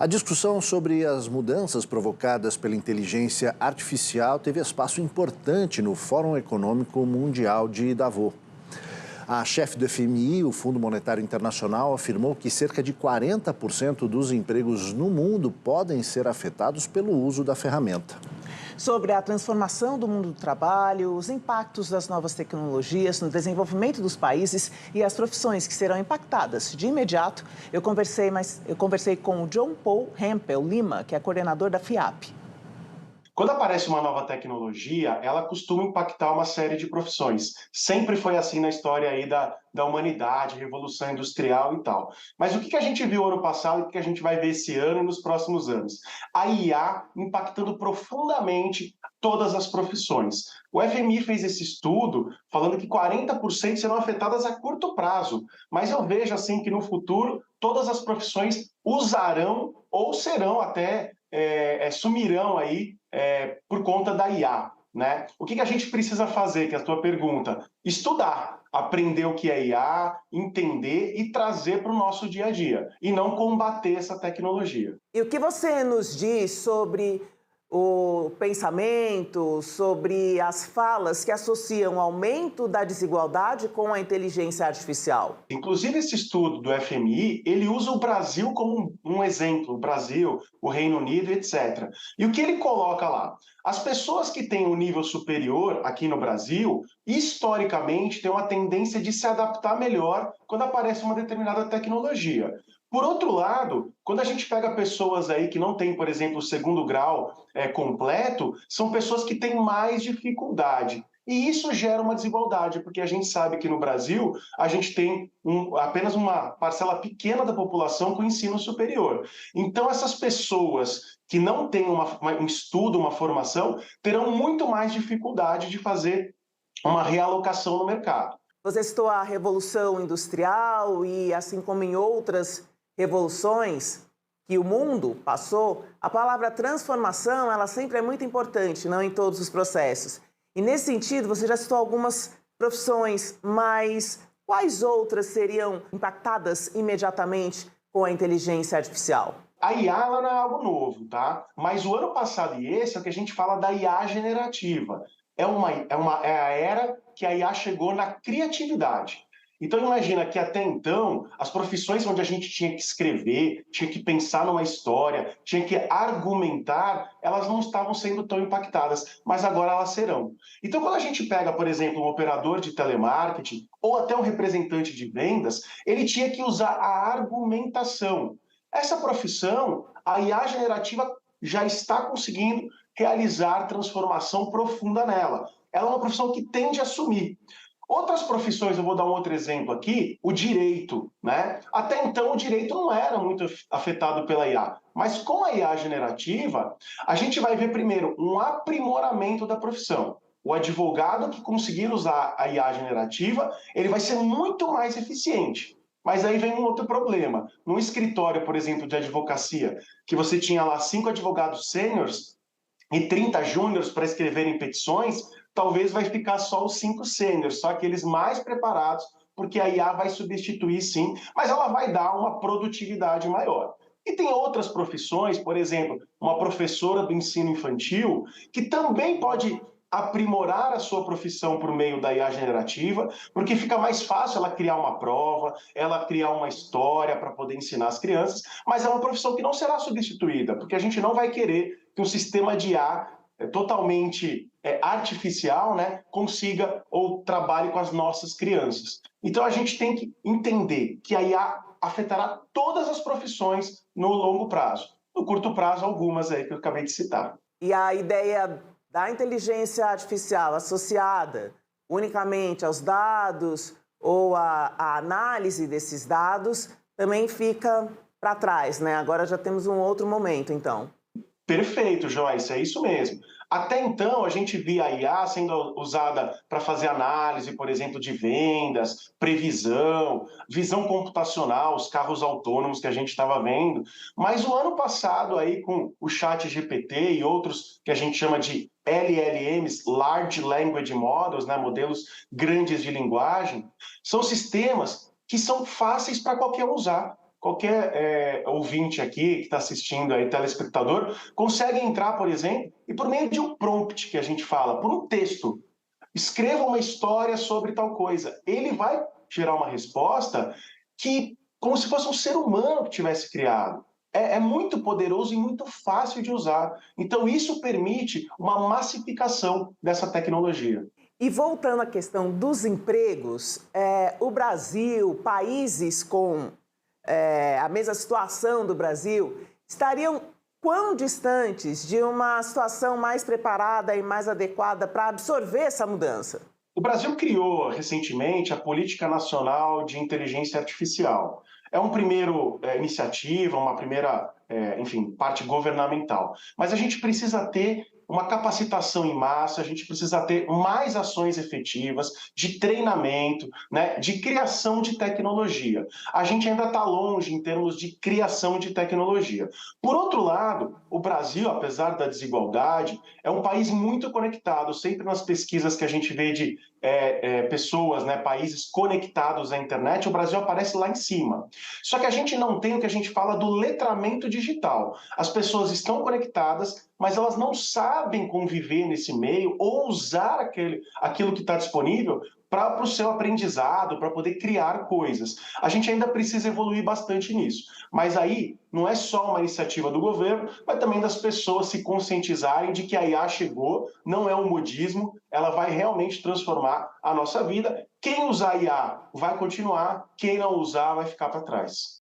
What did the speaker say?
A discussão sobre as mudanças provocadas pela inteligência artificial teve espaço importante no Fórum Econômico Mundial de Davos. A chefe do FMI, o Fundo Monetário Internacional, afirmou que cerca de 40% dos empregos no mundo podem ser afetados pelo uso da ferramenta. Sobre a transformação do mundo do trabalho, os impactos das novas tecnologias no desenvolvimento dos países e as profissões que serão impactadas de imediato, eu conversei com o John Paul Hempel Lima, que é coordenador da FIAP. Quando aparece uma nova tecnologia, ela costuma impactar uma série de profissões. Sempre foi assim na história aí da humanidade, Revolução Industrial e tal. Mas o que a gente viu ano passado e o que a gente vai ver esse ano e nos próximos anos? A IA impactando profundamente todas as profissões. O FMI fez esse estudo falando que 40% serão afetadas a curto prazo. Mas eu vejo assim que no futuro todas as profissões usarão ou serão até sumirão aí por conta da IA, né? O que a gente precisa fazer, que é a tua pergunta? Estudar, aprender o que é IA, entender e trazer para o nosso dia a dia, e não combater essa tecnologia. E o que você nos diz sobre o pensamento, sobre as falas que associam o aumento da desigualdade com a inteligência artificial? Inclusive, esse estudo do FMI, ele usa o Brasil como um exemplo, o Brasil, o Reino Unido, etc. E o que ele coloca lá? As pessoas que têm um nível superior aqui no Brasil, historicamente, têm uma tendência de se adaptar melhor quando aparece uma determinada tecnologia. Por outro lado, quando a gente pega pessoas aí que não têm, por exemplo, o segundo grau completo, são pessoas que têm mais dificuldade. E isso gera uma desigualdade, porque a gente sabe que no Brasil a gente tem apenas uma parcela pequena da população com ensino superior. Então, essas pessoas que não têm um estudo, uma formação, terão muito mais dificuldade de fazer uma realocação no mercado. Você citou a Revolução Industrial e, assim como em outras revoluções que o mundo passou, a palavra transformação, ela sempre é muito importante, não em todos os processos. E nesse sentido, você já citou algumas profissões, mas quais outras seriam impactadas imediatamente com a inteligência artificial? A IA ela não é algo novo, tá? Mas o ano passado e esse é o que a gente fala da IA generativa. É a era que a IA chegou na criatividade. Então imagina que até então, as profissões onde a gente tinha que escrever, tinha que pensar numa história, tinha que argumentar, elas não estavam sendo tão impactadas, mas agora elas serão. Então quando a gente pega, por exemplo, um operador de telemarketing ou até um representante de vendas, ele tinha que usar a argumentação. Essa profissão, a IA generativa já está conseguindo realizar transformação profunda nela. Ela é uma profissão que tende a sumir. Outras profissões, eu vou dar um outro exemplo aqui, o direito, né? Até então o direito não era muito afetado pela IA, mas com a IA generativa, a gente vai ver primeiro um aprimoramento da profissão. O advogado que conseguir usar a IA generativa, ele vai ser muito mais eficiente. Mas aí vem um outro problema. No escritório, por exemplo, de advocacia, que você tinha lá 5 advogados sêniores e 30 júniores para escreverem petições, talvez vai ficar só os 5 sêniores, só aqueles mais preparados, porque a IA vai substituir sim, mas ela vai dar uma produtividade maior. E tem outras profissões, por exemplo, uma professora do ensino infantil, que também pode aprimorar a sua profissão por meio da IA generativa, porque fica mais fácil ela criar uma prova, ela criar uma história para poder ensinar as crianças, mas é uma profissão que não será substituída, porque a gente não vai querer que um sistema de IA totalmente artificial, né, consiga ou trabalhe com as nossas crianças. Então a gente tem que entender que a IA afetará todas as profissões no longo prazo. No curto prazo, algumas aí que eu acabei de citar. E a ideia da inteligência artificial associada unicamente aos dados ou à análise desses dados também fica para trás, né? Agora já temos um outro momento, então. Perfeito, Joyce, é isso mesmo. Até então, a gente via a IA sendo usada para fazer análise, por exemplo, de vendas, previsão, visão computacional, os carros autônomos que a gente estava vendo. Mas o ano passado, aí, com o ChatGPT e outros que a gente chama de LLMs, Large Language Models, né, modelos grandes de linguagem, são sistemas que são fáceis para qualquer um usar. qualquer ouvinte aqui que está assistindo aí, telespectador, consegue entrar, por exemplo, e por meio de um prompt que a gente fala, por um texto, escreva uma história sobre tal coisa. Ele vai gerar uma resposta que, como se fosse um ser humano que tivesse criado. É muito poderoso e muito fácil de usar. Então, isso permite uma massificação dessa tecnologia. E voltando à questão dos empregos, o Brasil, países com a mesma situação do Brasil, estariam quão distantes de uma situação mais preparada e mais adequada para absorver essa mudança? O Brasil criou recentemente a Política Nacional de Inteligência Artificial. É uma primeira iniciativa, uma primeira, enfim, parte governamental. Mas a gente precisa ter uma capacitação em massa, a gente precisa ter mais ações efetivas de treinamento, né, de criação de tecnologia. A gente ainda está longe em termos de criação de tecnologia. Por outro lado, o Brasil, apesar da desigualdade, é um país muito conectado. Sempre nas pesquisas que a gente vê de pessoas, né, países conectados à internet, o Brasil aparece lá em cima. Só que a gente não tem o que a gente fala do letramento digital. As pessoas estão conectadas, mas elas não sabem conviver nesse meio ou usar aquilo que está disponível para o seu aprendizado, para poder criar coisas. A gente ainda precisa evoluir bastante nisso. Mas aí não é só uma iniciativa do governo, mas também das pessoas se conscientizarem de que a IA chegou, não é um modismo, ela vai realmente transformar a nossa vida. Quem usar IA vai continuar, quem não usar vai ficar para trás.